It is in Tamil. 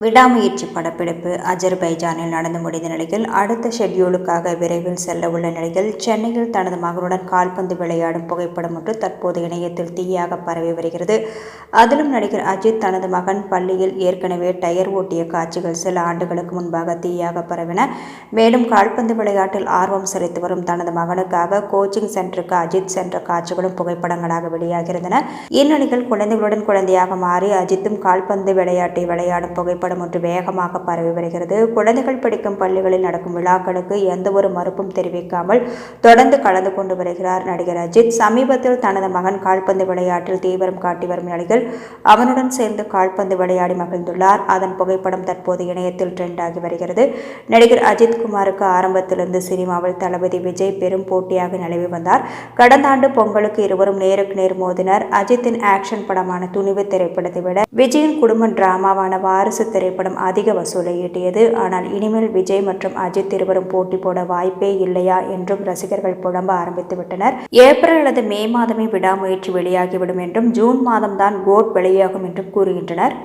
விடாமுயற்சி படப்பிடிப்பு அஜர்பைஜானில் நடந்து முடிந்த நிலையில் அடுத்த ஷெட்யூலுக்காக விரைவில் செல்ல உள்ள நிலையில் சென்னையில் தனது மகனுடன் கால்பந்து விளையாடும் புகைப்படம் ஒன்று தற்போது இணையத்தில் தீயாக பரவி வருகிறது. அதிலும் நடிகர் அஜித் தனது மகன் பள்ளியில் ஏற்கனவே டயர் ஓட்டிய காட்சிகள் சில ஆண்டுகளுக்கு முன்பாக தீயாக பரவின. மேலும் கால்பந்து விளையாட்டில் ஆர்வம் செலுத்தி வரும் தனது மகனுக்காக கோச்சிங் சென்டருக்கு அஜித் சென்ற காட்சிகளும் புகைப்படங்களாக வெளியாகியிருந்தன. இந்நிலையில் குழந்தைகளுடன் குழந்தையாக மாறி அஜித்தும் கால்பந்து விளையாட்டை விளையாடும் புகைப்படம் ஒன்று வேகமாக பரவி வருகிறது. குழந்தைகள் படிக்கும் பள்ளிகளில் நடக்கும் விழாக்களுக்கு எந்த ஒரு மறுப்பும் தெரிவிக்காமல் தொடர்ந்து கலந்து கொண்டு வருகிறார் நடிகர் அஜித். சமீபத்தில் தனது மகன் கால்பந்து விளையாட்டில் தீவிரம் காட்டி வரும் நிலையில் அவனுடன் சேர்ந்து கால்பந்து விளையாடி மகிழ்ந்துள்ளார். அதன் புகைப்படம் தற்போது இணையத்தில் ட்ரெண்ட் ஆகி வருகிறது. நடிகர் அஜித் குமாருக்கு ஆரம்பத்திலிருந்து சினிமாவில் தளபதி விஜய் பெரும் போட்டியாக நிலவி வந்தார். கடந்த ஆண்டு பொங்கலுக்கு இருவரும் நேருக்கு நேர் மோதினர். அஜித்தின் ஆக்ஷன் படமான துணிவு திரைப்படத்தை விட விஜயின் குடும்ப டிராமாவான வாரிசு திரைப்படம் அதிக வசூலை ஈட்டியது. ஆனால் இனிமேல் விஜய் மற்றும் அஜித் இருவரும் போட்டி போட வாய்ப்பே இல்லையா என்றும் ரசிகர்கள் புலம்ப ஆரம்பித்து விட்டனர். ஏப்ரல் அல்லது மே மாதமே விடாமுயற்சி வெளியாகிவிடும் என்றும் ஜூன் மாதம்தான் கோட் வெளியாகும் என்றும் கூறுகின்றனர்.